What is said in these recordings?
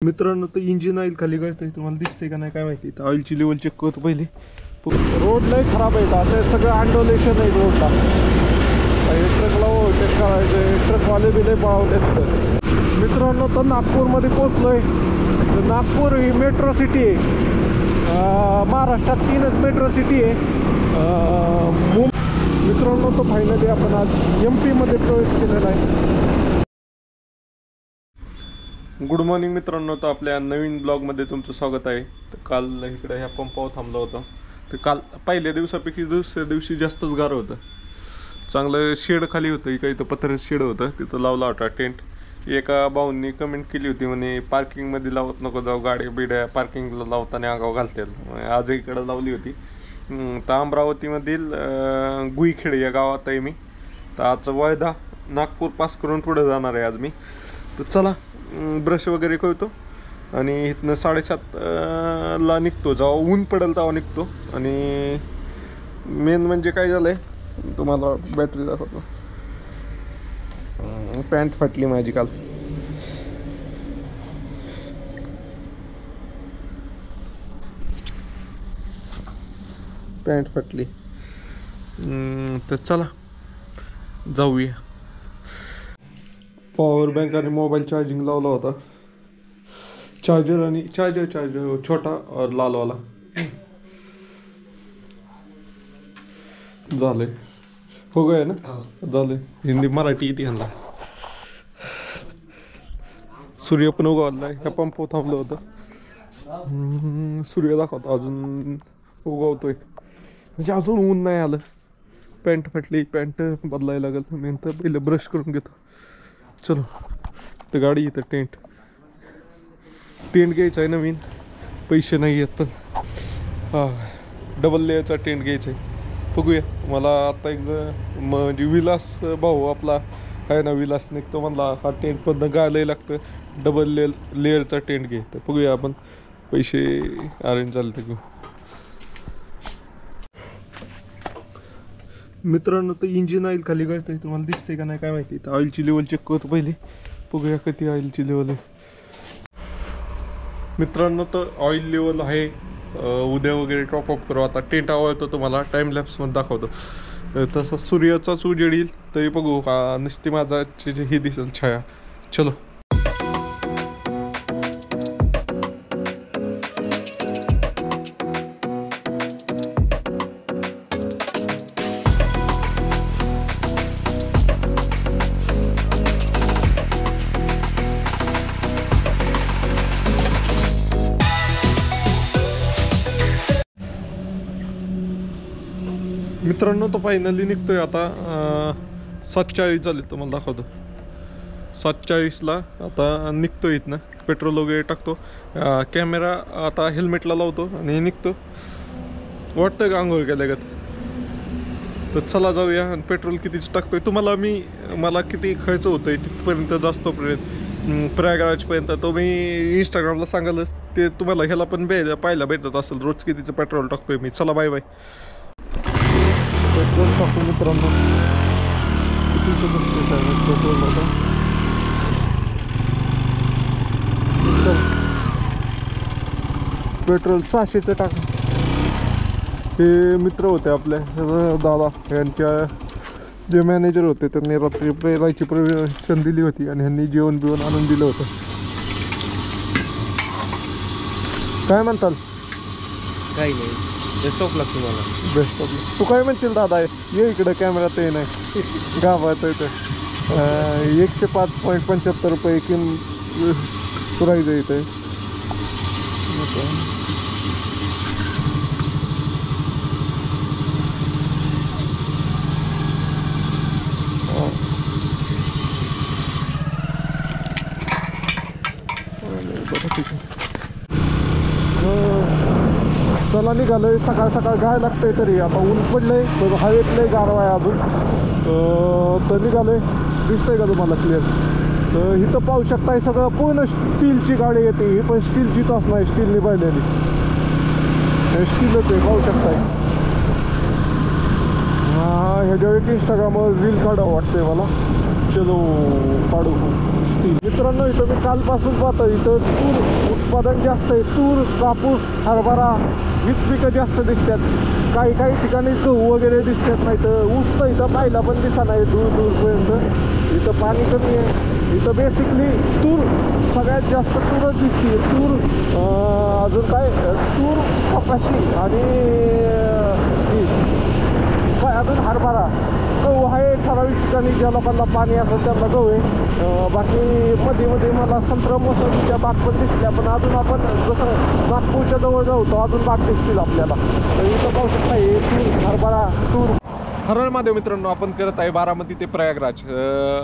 मित्रांनो तर engine oil खाली गळतंय, तुम्हाला दिसतंय का नाही काय माहिती. तर ऑइलची लेवल चेक करतो पहिले. रोड लय खराब आहे, असं सगळं आंडोलेशन आहे रोडला. ट्रकला चेक करायचं, ट्रकवाले बी लय पळवलेत. मित्रांनो तर नागपूरमध्ये पोचलोय. तर नागपूर ही मेट्रो सिटी आहे. महाराष्ट्रात 3च मेट्रो सिटी आहे. मित्रांनो तो फायनली आपण आज MP मध्ये प्रवेश केलेला आहे. गुड मॉर्निंग मित्रांनो, तर आपल्या नवीन ब्लॉगमध्ये तुमचं स्वागत आहे. तर काल इकडे ह्या पंपावर थांबलो होतो. तर काल पहिल्या दिवसापैकी दुसऱ्या दिवशी जास्तच गार होतं. चांगलं शेड खाली होतं, इकडे इथं पत्र्याचं शेड होतं, तिथं लावला होता टेंट. एका भाऊंनी कमेंट केली होती म्हणे पार्किंगमध्ये लावत नको जाऊ, गाडी बिड्या पार्किंगला लावताना आगाव घालतील. आज इकडं लावली होती. तर अमरावतीमधील गुईखेड या गावात आहे मी. तर आज वायदा नागपूर पास करून पुढे जाणार आहे आज मी. तर चला ब्रश वगैरे करतो आणि इथनं 7:30ला निघतो. जेव्हा ऊन पडेल तेव्हा निघतो. आणि मेन म्हणजे काय झालं आहे तुम्हाला बॅटरी दाखवतो. पॅन्ट फाटली माझी काल. पॅन्ट फाटली. तर चला जाऊया. पॉवर बँक आणि मोबाईल चार्जिंग लावला होता. चार्जर आणि चार्जर छोटा और लालवाला झाले. हो गया ना, झाले. हिंदी मराठी येते ह्यांना. सूर्य पण उगवलाय. ह्या पंप थांबलं होतं. सूर्य दाखवतो अजून उगवतोय, म्हणजे अजून ऊन नाही आलं. पॅन्ट फाटली, पॅन्ट बदलायला लागेल. मी तर पहिलं ब्रश करून घेतो. चलो. तर गाडी इथं टेंट घ्यायचा आहे नवीन. पैसे नाही आहेत पण डबल लेअरचा टेंट घ्यायचा आहे. बघूया. मला आता एक म्हणजे विलास भाऊ आपला आहे ना, विलास निघतो म्हणला हा टेंट पण गायला लागतं, डबल लेअरचा टेंट घे. तर बघूया आपण पैसे अरेंज झाले तर घेऊ. मित्रांनो तर इंजिन ऑइल खाली गळतंय, तुम्हाला दिसतंय का नाही काय माहिती. तर ऑइलची लेवल चेक करतो पहिले. बघूया किती ऑइलची लेवल आहे. मित्रांनो तर ऑइल लेवल आहे. उद्या वगैरे टॉपअप करू. आता टेंट आवडतो तुम्हाला टाइम लॅप्समध्ये दाखवतो. तसं सूर्याचाच उजेड येईल तरी बघू का नुसती माझा ही दिसेल छाया. चलो. मित्रांनो तो फायनली निघतोय आता. 7:40 झाले. तुम्हाला दाखवतो 7:40ला आता निघतो. इथनं पेट्रोल वगैरे टाकतो. कॅमेरा आता हेल्मेटला लावतो आणि निघतो. वाटतं का आंघोळ केल्यागत. तर चला जाऊया. आणि पेट्रोल कितीच टाकतोय तुम्हाला मला किती खर्च होतोय तिथपर्यंत जास्तोपर्यंत प्रयागराजपर्यंत तो मी इंस्टाग्रामला सांगालच. ते तुम्हाला ह्याला पण पाहायला भेटत असेल रोज कितीचं पेट्रोल टाकतोय मी. चला बाय बाय. पेट्रोल टाकू मित्रांनो. कितीचं बसतोय पेट्रोल आता. पेट्रोल 600चं टाक. हे मित्र होते आपले दादा, यांच्या जे मॅनेजर होते त्यांनी रात्री राहायची परमिशन दिली होती आणि ह्यांनी जेवण बिवण आणून दिलं होतं. काय म्हणताल? काही नाही, बेस्ट ऑफ लक तुम्हाला. बेस्ट ऑफ लक. तू काय म्हणशील दादा? ये इकडं, कॅमेरात ये नाही गावात आहे. तर 105.75 रुपये पुरायचं इथे. चला निघालोय. सकाळ सकाळ गाय लागतंय तरी आता ऊन पडलंय. तर हवेत लय गारवा आहे अजून. तर निघालोय. दिसतंय का तुम्हाला क्लिअर? तर इथं पाहू शकताय सगळं पूर्ण स्टीलची गाडी येते. ही पण स्टीलचीच असणार, स्टीलने पाहिलेली. स्टीलच आहे, पाहू शकताय. ह्याच्यावर एक इंस्टाग्रामवर रील काढावं वाटतंय मला. चलो काढू स्टील. मित्रांनो इथं मी कालपासून पाहतो इथं उत्पादन जास्त आहे. तूर, कापूस, हरभरा हीच पिकं जास्त दिसतात. काही काही ठिकाणी गहू वगैरे दिसतात, नाही तर ऊस तर इथं पाहिला पण दिसा नाही दूर दूरपर्यंत. इथं पाणी कमी आहे. इथं बेसिकली तूर सगळ्यात जास्त तूरच दिसते. तूर, अजून काय, तूर, कपाशी आणि काय अजून हरभरा. गहू आहे ठराविक ठिकाणी, ज्या लोकांना पाणी असेल त्यांना गहू आहे. बाकी मध्ये मध्ये मला संत्र मोसंबीच्या बाग पण दिसल्या, पण अजून आपण जसं नागपूरच्या जवळ जाऊ तर अजून बाग दिसतील आपल्याला. तर इथं पाहू शकता हे तूर, हरभरा, तूर. हरळ महादेव मित्रांनो, आपण करत आहे बारामती ते प्रयागराज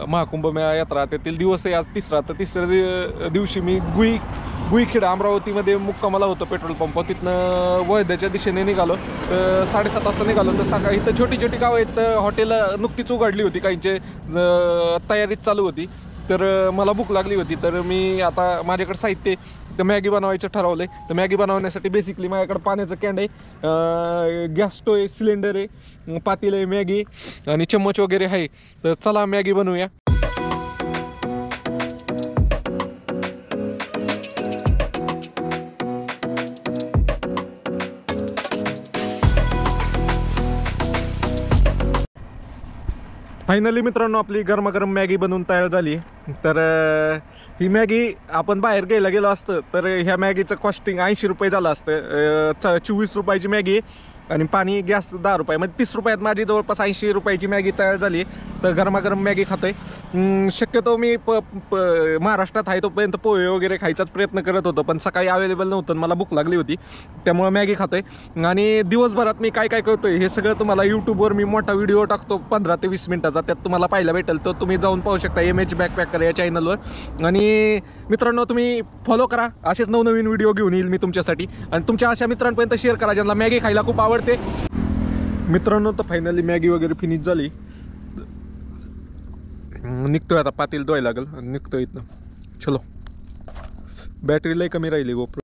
महाकुंभ मेळा यात्रा. त्यातील दिवस आहे आज तिसरा. तर तिसऱ्या दिवशी मी गुईखेड अमरावतीमध्ये मुक्कामाला होतो पेट्रोल पंप. तिथनं वैद्याच्या दिशेने निघालो. तर 7:30 वाजता निघालो. तर सकाळी इथं छोटी छोटी गावं आहेत. हॉटेल नुकतीच उघडली होती, काहींचे तयारीच चालू होती. तर मला भूक लागली होती. तर मी आता माझ्याकडे साहित्य तर मॅगी बनवायचं ठरवलं आहे. तर मॅगी बनवण्यासाठी बेसिकली माझ्याकडे पाण्याचं कॅन आहे, गॅस स्टोव आहे, सिलेंडर आहे, पातेलं आहे, मॅगी आणि चम्मच वगैरे आहे. तर चला मॅगी बनवूया. फायनली मित्रांनो आपली गरमागरम मॅगी बनवून तयार झाली. तर ही मॅगी आपण बाहेर घ्यायला गेलो असतं तर ह्या मॅगीचं कॉस्टिंग 80 रुपये झालं असतं. 24 रुपयाची मॅगी आणि पाणी गॅस 10 रुपये, म्हणजे 30 रुपयात माझी जवळपास 80 रुपयाची मॅगी तयार झाली. तर गरमागरम मॅगी खातोय. शक्यतो मी महाराष्ट्रात आहे तोपर्यंत पोहे वगैरे खायचाच प्रयत्न करत होतो, पण सकाळी अवेलेबल नव्हतं, मला भूक लागली होती, त्यामुळे मॅगी खातोय. आणि दिवसभरात मी काय काय करतोय हे सगळं तुम्हाला यूट्यूबवर मी मोठा व्हिडिओ टाकतो 15 ते 20 मिनिटाचा, त्यात तुम्हाला पाहायला भेटेल. तर तुम्ही जाऊन पाहू शकता MH बॅकपॅकर या चॅनलवर. आणि मित्रांनो तुम्ही फॉलो करा, असेच नवनवीन व्हिडिओ घेऊन येईल मी तुमच्यासाठी. आणि तुमच्या अशा मित्रांपर्यंत शेअर करा ज्यांना मॅगी खायला खूप आवडते. मित्रांनो तर फायनली मॅगी वगैरे फिनिश झाली. निघतोय आता, पातेल धुवायला लागेल आणि निघतोय इथनं. चलो, बॅटरी लय कमी राहिली गोप्रो.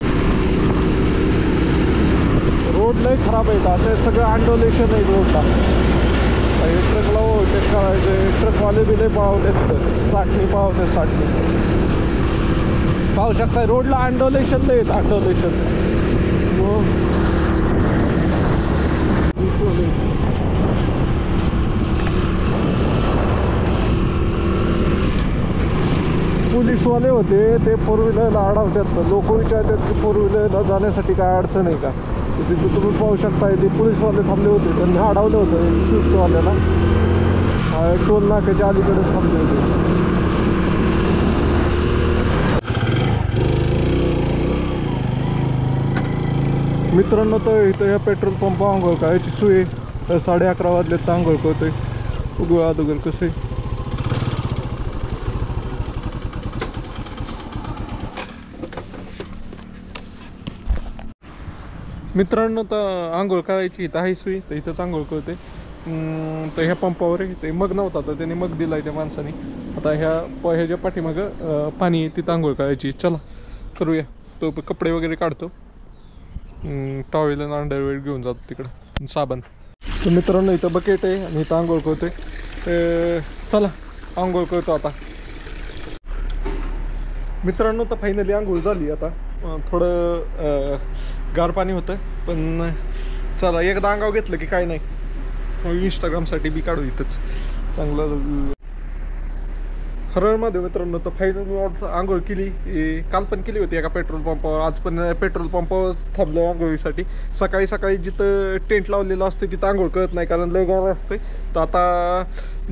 रोड लय खराब आहे, असं सगळं आंडोलेशन आहे रोडला. ट्रकला चेक करायचं, ट्रकवाले बी लय पळवतात, 60 पळवतात, 60 पाहू शकता. रोडला आंडोलेशन लय आहेत, आंडोलेशन. पोलीसवाले होते ते 4 व्हीलरला अडवतात. लोक विचारतात की 4 व्हीलरला जाण्यासाठी काय अडचण आहे का. तर तिथे तुम्ही पाहू शकता ते पोलीसवाले थांबले होते, त्यांनी अडवलं होतं स्विफ्टवाल्याला. टोल नाक्याच्या अलीकडेच थांबले होते. मित्रांनो तर इथं या पेट्रोल पंप आंघोळ करायची सोय. तर 11:30 वाजलेत तर आंघोळ करतोय. उगवा अगोदर कसं आहे. मित्रांनो तर आंघोळ करायची इथं आहे सोय, तर इथंच आंघोळ करते. तर ह्या पंपावर आहे, ते मग नव्हता तर त्याने मग दिला आहे त्या माणसाने. आता ह्याच्या पाठीमागं पाणी आहे, तिथं आंघोळ करायची. चला करूया. तो कपडे वगैरे काढतो, टॉवेल आणि अंडरवेअर घेऊन जातो तिकडं, साबण. तर मित्रांनो इथं बकेट आहे आणि इथं आंघोळ करतोय. चला आंघोळ करतो आता. मित्रांनो तर फायनली आंघोळ झाली. आता थोडं गार पाणी होतं, पण चला एकदा अंगावर घेतलं की काय नाही. इंस्टाग्रामसाठी बी काढू इथंच चांगलं. हरळ महादेव मित्रांनो तर फायनली आंघोळ केली. काल पण केली होती एका पेट्रोल पंपावर, आज पण पेट्रोल पंपावर थांबलो आंघोळीसाठी. सकाळी सकाळी जिथं टेंट लावलेलं असतं तिथं आंघोळ करत नाही, कारण लय गार असते. तर आता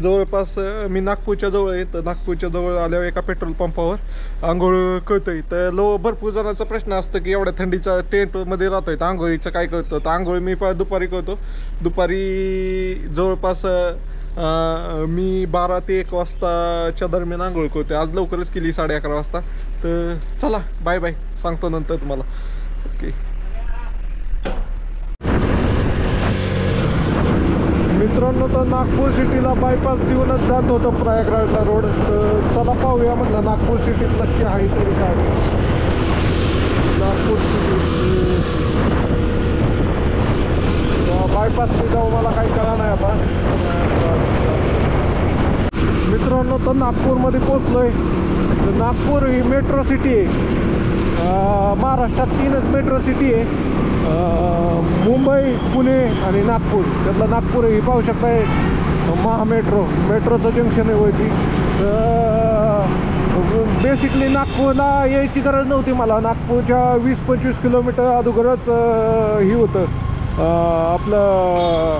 जवळपास मी नागपूरच्या जवळ आहे, तर नागपूरच्या जवळ आल्यावर एका पेट्रोल पंपावर आंघोळ करतोय. तर भरपूर जणांचा प्रश्न असतो की एवढ्या थंडीचा टेंटमध्ये राहतोय तर आंघोळीचं काय करतो. तर आंघोळ मी दुपारी करतो. दुपारी जवळपास मी 12 ते 1 वाजताच्या दरम्यान आंघोळ करते. आज लवकरच केली 11:30 वाजता. तर चला बाय बाय, सांगतो नंतर तुम्हाला. ओके मित्रांनो तर नागपूर सिटीला बायपास देऊनच जात होतं प्रयागराजला रोड. तर चला पाहूया म्हटलं नागपूर सिटीत नक्की आहे तरी काय. नागपूर सिटी बायपासने जाऊ मला काही कळा नाही आता. मित्रांनो तर नागपूरमध्ये पोचलोय. तर नागपूर ही मेट्रो सिटी आहे. महाराष्ट्रात 3च मेट्रो सिटी आहे, मुंबई, पुणे आणि नागपूर. त्यातलं नागपूर ही पाहू शकताय मेट्रोचं जंक्शन आहे वरती. बेसिकली नागपूरला यायची गरज नव्हती मला. नागपूरच्या 20-25 किलोमीटर अगोदरच ही होतं आपलं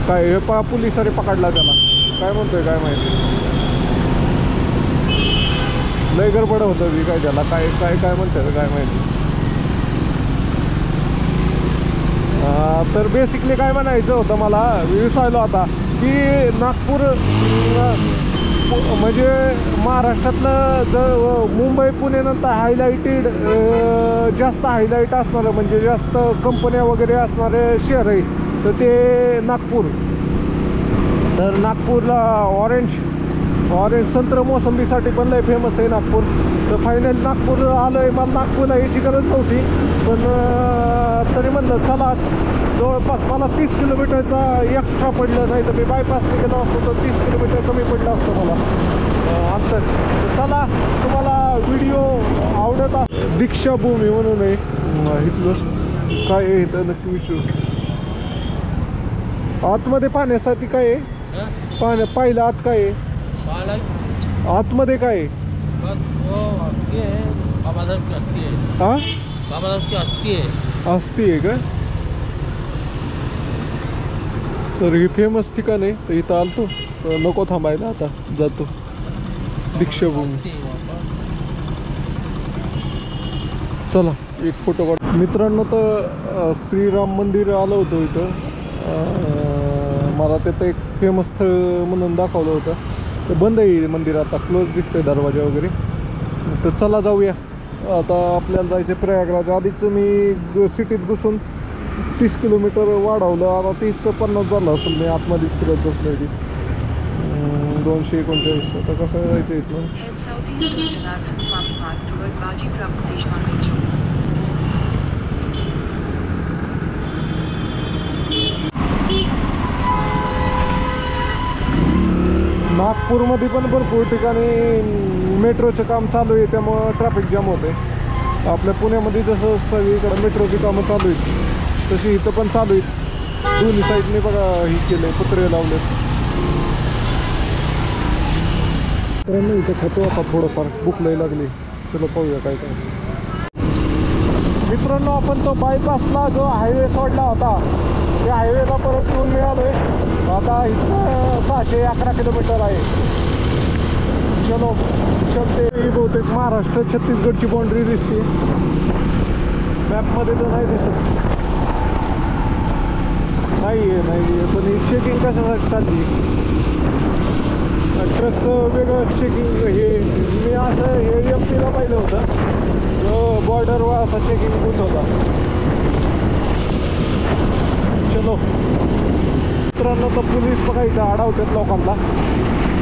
काय हे पोलिसांनी पकडला त्याला. काय म्हणतोय काय माहिती, लय गडबड होतं मी काय त्याला काय काय काय म्हणतोय काय माहिती. तर बेसिकली काय म्हणायचं होतं मला, विसरलो आता, की नागपूर म्हणजे महाराष्ट्रातलं जर मुंबई पुणे नंतर हायलाइटेड जास्त हायलाईट असणारं म्हणजे जास्त कंपन्या वगैरे असणारे शहर आहे तर ते नागपूर. तर नागपूरला ऑरेंज संत्र मोसंबीसाठी पण लय फेमस आहे नागपूर. तर फायनल नागपूर आलो आहे. मला नागपूरला यायची गरज नव्हती, पण तरी म्हणलं चला, जवळपास मला 30 किलोमीटरचा एक्स्ट्रा पडलं. नाही तर मी बायपासने गेलो असतो तर 30 किलोमीटर कमी पडलं असतं मला अंतर. तर चला, तुम्हाला व्हिडिओ आवडत दीक्षाभूमी म्हणून आहे इथलं. काय आहे इथं नक्की विचारू. आतमध्ये पाहण्यासाठी काय आहे, पाहिलं आत काय आहे, आतमध्ये काय आहे. हा अस्थी आहे का. तर ही फेमस ठिकाण आहे. तर इथं आलतो तर नको थांबायला, आता जातो दीक्षाभूमी. चला एक फोटो काढ. मित्रांनो, तर श्रीराम मंदिर आलं होतं इथं. मला तिथं एक फेमस स्थळ म्हणून दाखवलं होतं. ते बंद आहे मंदिर आता, क्लोज दिसतंय दरवाजा वगैरे. तर चला जाऊया. आता आपल्याला जायचं प्रयागराज. आधीच मी सिटीत घुसून 30 किलोमीटर वाढवलं, आता 30-50 झालं असेल. मी आतमध्ये फिरत बसलो होती. 239. आता कसं जायचं इथनं. नागपूरमध्ये पण भरपूर ठिकाणी मेट्रोचं काम चालू आहे, त्यामुळं ट्रॅफिक जाम होते. आपल्या पुण्यामध्ये जसं सगळीकडे मेट्रोची कामं चालू आहेत तशी इथं पण चालू आहेत. दोन्ही साईडने बघा ही केलं, पत्रे लावले. तर नाही इथं खातो आता थोडंफार, भूक लई लागली. चलो पाहूया काय काय. मित्रांनो, आपण तो बायपासला जो हायवे सोडला होता त्या हायवेला परत येऊन मिळालोय. आता इथं 611 किलोमीटर आहे. चलो चलते. ही बहुतेक महाराष्ट्र छत्तीसगडची बाउंड्री दिसते मॅपमध्ये, तर नाही दिसत. नाही आहे पण ही चेकिंग कशासाठी चालली. ट्रकचं वेगळं चेकिंग. हे मी असं हे MP ला पाहिलं होतं, जो बॉर्डरवर असा चेकिंग बूथ होता. चलो मित्रांनो, तर पोलीस बघा इथं अडवतात लोकांना.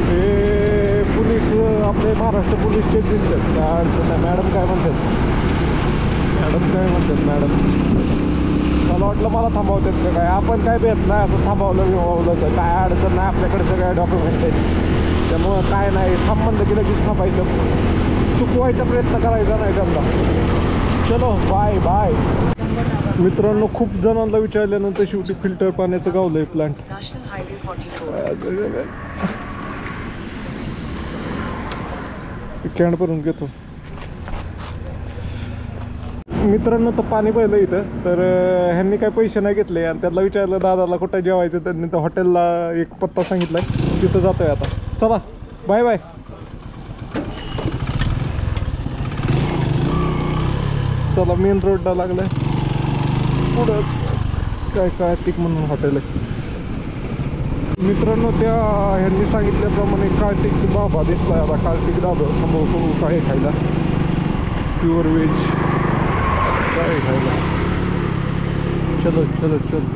हे पोलीस आपले महाराष्ट्र पोलीस चेक दिसतात. काय अडचण नाही. मॅडम काय म्हणतात मॅडम मला वाटलं मला थांबवतात का काय. आपण काय भेट नाही असं थांबवलं तर काय अडचण नाही. आपल्याकडे सगळे डॉक्युमेंट आहेत, त्यामुळं काय नाही. थांब म्हणलं की लगेच थांबायचं. चुकवायचा प्रयत्न करायचा नाही त्यांना. चलो बाय बाय. मित्रांनो, खूप जणांना विचारल्यानंतर शेवटी फिल्टर पाण्याचं गावलंय प्लांट. कॅन भरून घेतो. मित्रांनो, तर पाणी पाहिलं इथं. तर ह्यांनी काही पैसे नाही घेतले आणि त्याला विचारलं दादाला कुठं जेवायचं. त्यांनी तर हॉटेलला एक पत्ता सांगितलाय, तिथं जातोय आता. चला बाय बाय. चला मेन रोडला लागलाय. पुढं काय कार्तिक म्हणून हॉटेल आहे. मित्रांनो, त्या ह्यांनी सांगितल्याप्रमाणे कार्तिक बाबा दिसलाय. आता कार्तिक दाबा थांबवतो काय खायला. प्युअर व्हेज काय खायला. चलो चलो चलो,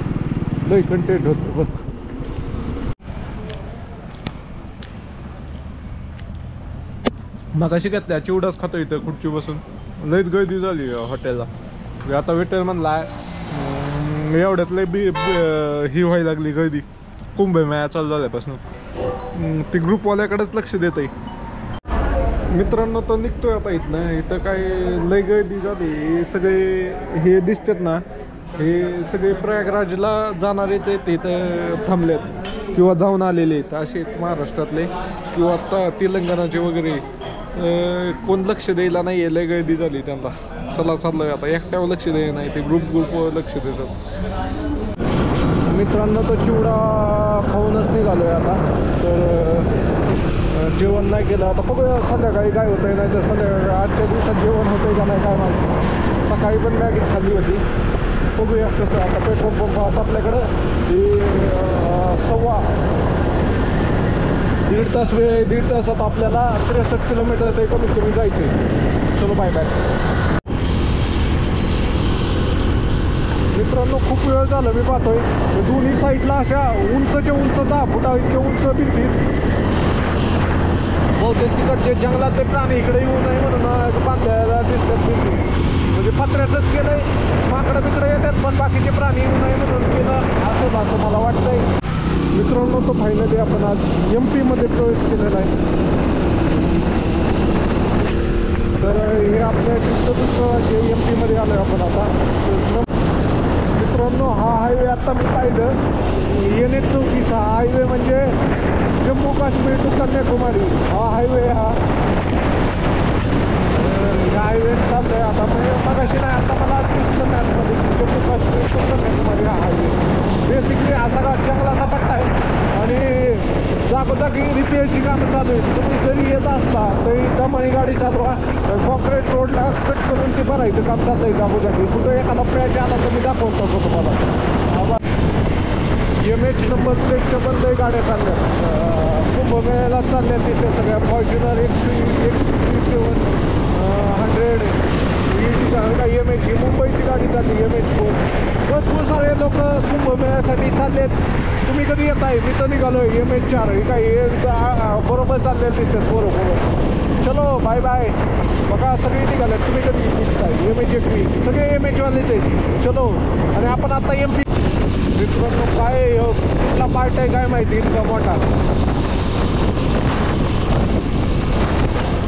लय कंटेंट होतं बघ. मगाशी घेतल्या चिवडाच खातो इथं खुर्ची बसून. लयच गर्दी झाली हॉटेलला. आता वेटर म्हणला एवढ्यात लय ही व्हायला लागली गर्दी. कुंभमेळा चालू झाल्यापासून ती ग्रुपवाल्याकडेच लक्ष देत आहे. मित्रांनो तो निघतोय आता इथनं. इथं काय लय गर्दी झाली. हे सगळे हे दिसतात ना, हे सगळे प्रयागराजला जाणारेच आहेत, इथं थांबलेत किंवा जाऊन आलेले आहेत असे आहेत महाराष्ट्रातले किंवा आता तेलंगणाचे वगैरे. कोण लक्ष द्यायला नाही आहे, लय गर्दी झाली त्यांना. चला चाललोय आता, एकट्यावर लक्ष द्यायला नाही, ते ग्रुपवर लक्ष देतात. मित्रांनो तो चिवडा खाऊनच निघालोय आता. तर जेवण नाही केलं, आता बघूया संध्याकाळी काय होतंय. नाही तर संध्याकाळी आजच्या दिवसात जेवण होतंय का नाही काय माहिती. सकाळी पण मॅगीच खाल्ली होती. बघूया कसं. आता पेट्रोल पंप आता आपल्याकडं दीड तासात आपल्याला 63 किलोमीटर ते कमीत कमी जायचे. चलो बाय बाय. मित्रांनो खूप वेळ झालं मी पाहतोय दोन्ही साईडला अशा उंचच्या उंच 10 फुटा इतक्या उंच भिंतीत. बहुतेक तिकडचे जंगलातले प्राणी इकडे येऊ नये म्हणून बांधायला दिसतात भिंती. म्हणजे पत्र्याचंच केलंय. माकडं बिकडं येतात पण बाकीचे प्राणी येऊ नये म्हणून केलं असं मला वाटतंय. मित्रांनो तो फायनली आपण आज MP मध्ये प्रवेश केलेला आहे. तर हे आपल्या दुसरं राज्य MP मध्ये आलोय आपण आता. मित्रांनो हा हायवे आता मी पाहिलं NH-34. हा हायवे म्हणजे जम्मू काश्मीर टू कन्याकुमारी हा हायवे. ह्या हायवे चालतंय आता. मगाशी नाही, आता मला दिसलं मॅपमध्ये की जम्मू काश्मीर टू कन्याकुमारी हा हायवे. बेसिकली हा सगळा जंगलाचा पट्टा आहे आणि जागोजागी रिपेअरची कामं चालू आहेत. तुम्ही जरी येत असला तरी दमानी गाडी चालवा. कॉन्क्रीट रोडला कट करून ते भरायचं काम चाललंय जागोजागी. कुठं एखादा पॅच आला तर मी दाखवतो तुम्हाला. MH नंबर प्लेटच्या बंद गाड्या चालल्यात. कुंभमेळ्याला चालल्या तिथे सगळ्या. फॉर्च्युनर 137 100 MH ही मुंबईची गाडी चालली. MH4 भरपूर सारे लोक कुंभमेळ्यासाठी चाललेत. तुम्ही कधी येत आहे? मी तर निघालोय MH4. हे काय बरोबर चालले दिसतात बरोबर. चलो बाय बाय. बघा सगळे निघालेत. तुम्ही कधी निघताय? MH21 सगळे MH वालेच आहेत. चलो. आणि आपण आता MP. मित्रांनो काय कुठला पार्ट आहे काय माहिती इतका मोठा.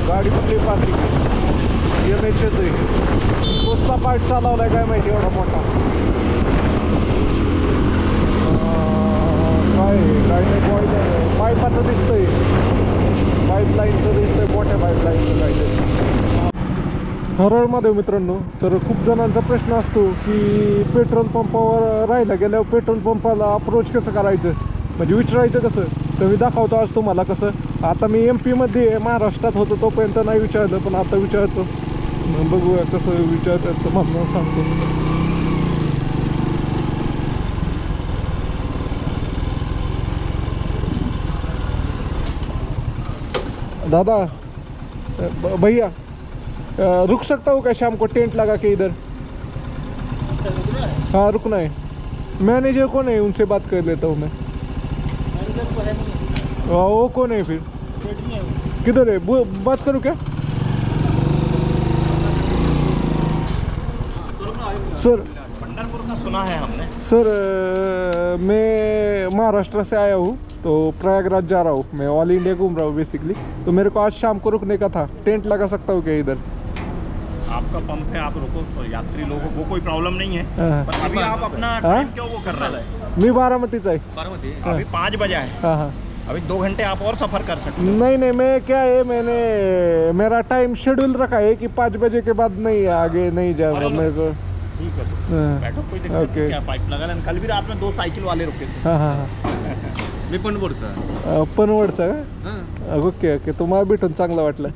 गाडी कुठली पार्किंग MHच आहे. कसला पार्ट चालवलाय काय माहिती एवढा मोठा. काय नाही बॉयलर पाईपाचं दिसतंय. पाईपलाईनचं दिसतंय. मोठ्या पाईपलाईनचं काहीतरी. हरळमध्ये मित्रांनो तर खूप जणांचा प्रश्न असतो की पेट्रोल पंपावर राहायला गेल्यावर पेट्रोल पंपाला अप्रोच कसं करायचं, म्हणजे विचारायचं कसं. तर मी दाखवतो आज तुम्हाला कसं. आता मी MP मध्ये महाराष्ट्रात होतो तोपर्यंत नाही विचारलं, पण आता विचारतो. बघूया कसं विचारतात तुम्हाला सांगतो. दादा भैया रुक सकता हूँ क्या शाम को? टेंट लगा के इधर. हाँ रुकना है. मैनेजर कौन है? उनसे बात कर लेता हूँ मैं. वो कौन है फिर? किधर है? बात करूँ क्या सर? पंढरपुर का सुना है हमने. सर मैं महाराष्ट्र से आया हूँ तो प्रयागराज जा रहा हूँ. मैं ऑल इंडिया घूम रहा हूँ बेसिकली. तो मेरे को आज शाम को रुकने का था. टेंट लगा सकता हूँ क्या इधर? आपका पंप है, आप रुको. तो यात्री लोगों को कोई प्रॉब्लम नहीं है. पर अभी आप अपना टाइम क्यों वो कर रहे हैं? मी बारामतीचा आहे. बारामती. अभी 5 बजे है. हाँ हाँ. अभी 2 घंटे आप और सफर कर सकते हो. नहीं मैं क्या है, मैंने मेरा टाइम शेड्यूल रखा है कि 5 बजे के बाद नहीं आगे नहीं जाऊंगा मेरे को. ठीक है तो बैठो, कोई दिक्कत ओके. नहीं. क्या पाइप लगा लेना. कल भी रात में 2 साइकिल वाले रुके थे. हां हां मी पनवडचा. पनवडचा का? Okay okay. तुम्हाला भेटून चांगलं वाटलं.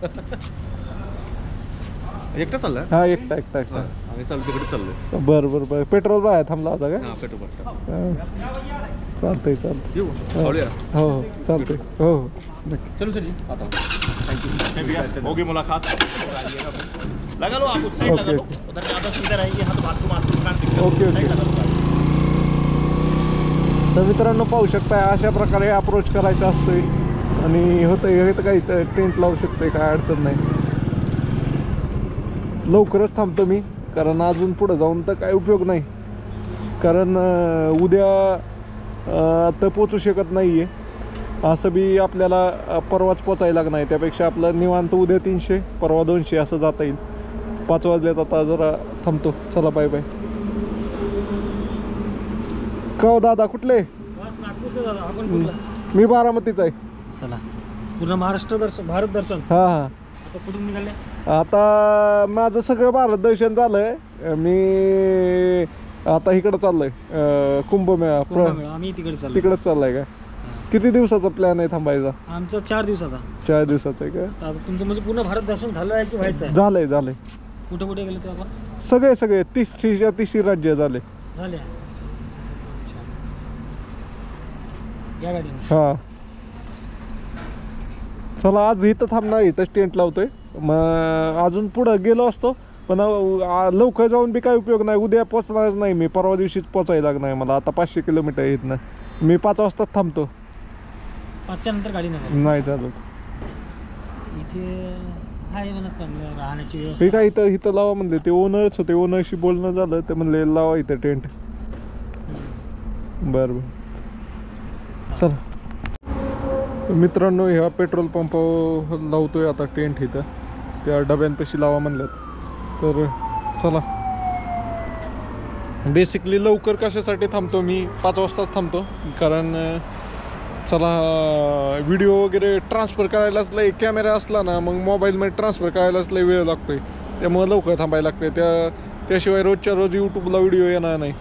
एकटा चालला. हा एकटा एकटा. आम्ही चालू तिकडे चाललोय. बरं. पेट्रोल बाहेर थांबला होता का? हा पेट्रोल भरता. चालतंय. येऊ आवडूया. हो चालतंय. हो चलो सर जी आता. थँक्यू. होगी मुलाकात. लगा लो आप उस साइड लगा लो. उधर ज़्यादा सीधा रहेंगे. हाथ बात को मारते. ओके. तर मित्रांनो पाहू शकता अशा प्रकारे अप्रोच करायचं असतंय आणि होतं काही टेंट लावू शकतोय, काय अडचण नाही. लवकरच थांबतो मी कारण अजून पुढे जाऊन तर काय उपयोग नाही. कारण उद्या तर पोचू शकत नाही आहे. असं बी आपल्याला परवाच पोचायला लागणार आहे. त्यापेक्षा आपलं निवांत उद्या 300 परवा 200 असं जाता येईल. 5 वाजल्यात आता जरा थांबतो. चला बाय बाय. का दादा कुठले? नागपूरचं दादा. आपण कुठला? मी बारामतीचा आहे. चला पूर्ण महाराष्ट्र दर्शन, भारत दर्शन. हां हां. आता कुठून निघाले? आता माझं सगळं भारत दर्शन झालंय. मी आता इकडं चाललंय कुंभमेळा. आम्ही तिकडंच चाललंय का? किती दिवसाचा प्लॅन आहे थांबायचा? आमचा 4 दिवसाचा. 4 दिवसाचा आहे का? आता तुमचं म्हणजे पूर्ण भारत दर्शन झालं आहे की व्हायचं आहे? झालंय. कुठे कुठे गेले ते आपण? सगळे 30 राज्य झाले. या गाडीने. हा चला आज इथं थांबणार. इथंच टेंट लावतोय. मग अजून पुढं गेलो असतो पण लवकर जाऊन बी काय उपयोग नाही. उद्या पोचणारच नाही मी. परवा दिवशीच पोचायला लागणार आहे मला. आता 500 किलोमीटर आहे इथनं. मी 5 वाजता थांबतो. 5च्या नंतर गाडी नाही नाही चालत. इथे आहे म्हणा चांगलं राहण्याची ते व्यवस्था. काय इथं लावा म्हणले. ते ओनरच होते. ओनरशी बोलणं झालं ते म्हणले लावा इथं टेंट. बरं चला. तर मित्रांनो ह्या पेट्रोल पंपावर लावतोय आता टेंट. इथं त्या डब्यांपाशी लावा म्हणल्यात. तर चला. बेसिकली लवकर कशासाठी थांबतो मी? 5 वाजताच थांबतो. कारण चला व्हिडिओ वगैरे ट्रान्सफर करायलाच लय कॅमेरा असला ना मग मोबाईलमध्ये ट्रान्सफर करायलाच लय वेळ लागतोय. त्यामुळे लवकर थांबायला लागतंय. त्याशिवाय रोजच्या रोज यूट्यूबला व्हिडिओ येणार नाही.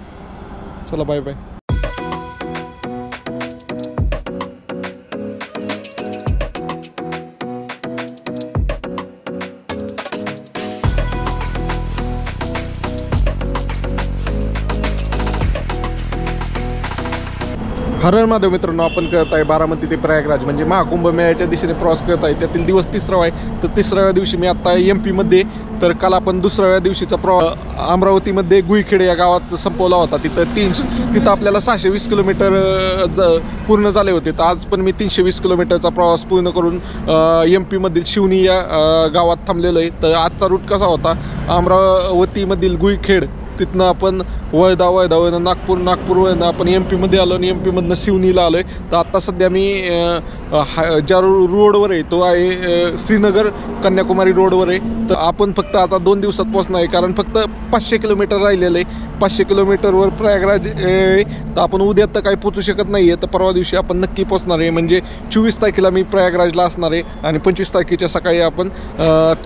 चला बाय बाय. हर हर महादेव मित्रांनो. आपण करत आहे बारामती ते प्रयागराज म्हणजे महाकुंभ मेळ्याच्या दिशेने प्रवास करत आहे. त्यातील दिवस 3रा आहे. तर 3ऱ्या दिवशी मी आत्ता MP मध्ये. तर काल आपण 2ऱ्या दिवशीचा अमरावतीमध्ये गुईखेडे या गावात संपवला होता. तिथं आपल्याला 620 किलोमीटर पूर्ण झाले होते. तर आज पण मी 320 किलोमीटरचा प्रवास पूर्ण करून MP मधील शिवनी या गावात थांबलेलो आहे. तर आजचा रूट कसा होता? अमरावतीमधील गुईखेड तिथनं आपण वळदा नागपूर आपण MP मध्ये आलो आणि MP मधनं शिवनीला आलो आहे. तर आत्ता सध्या मी ज्या रोडवर आहे तो आहे श्रीनगर कन्याकुमारी रोडवर आहे. तर आपण फक्त आता 2 दिवसात पोहोचणार आहे. कारण फक्त 500 किलोमीटर राहिलेलं आहे. 500 किलोमीटरवर प्रयागराज तर आपण उद्या तर काही पोचू शकत नाही आहे. तर परवा दिवशी आपण नक्की पोचणार आहे. म्हणजे 24 तारखेला मी प्रयागराजला असणार आहे आणि 25 तारखेच्या सकाळी आपण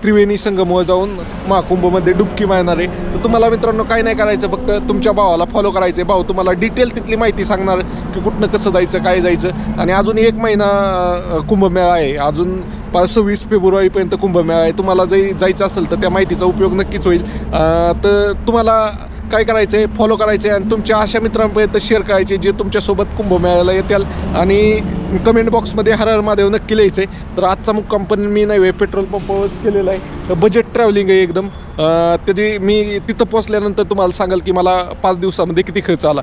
त्रिवेणी संगमवर जाऊन महाकुंभमध्ये डुबकी मारणार आहे. तर तुम्हाला मित्रांनो काही नाही करायचं. फक्त तुमच्या भावाला फॉलो करायचं. भाऊ तुम्हाला डिटेल तिथली माहिती सांगणार की कुठनं कसं जायचं काय जायचं. आणि अजून 1 महिना कुंभमेळा आहे. अजून 26 फेब्रुवारीपर्यंत कुंभमेळा आहे. तुम्हाला जायचं असेल तर त्या माहितीचा उपयोग नक्कीच होईल. तर तुम्हाला काय करायचं आहे? फॉलो करायचं आहे आणि तुमच्या अशा मित्रांपर्यंत शेअर करायचे जे तुमच्यासोबत कुंभमेळ्याला येतील. आणि कमेंट बॉक्समध्ये हर हर महादेव नक्की लिहायचं आहे. तर आजचा मुक्काम पण मी नाही पेट्रोल पंपावर केलेला आहे. तर बजेट ट्रॅव्हलिंग आहे एकदम. त्याची मी तिथं पोचल्यानंतर तुम्हाला सांगाल की मला 5 दिवसामध्ये किती खर्च आला.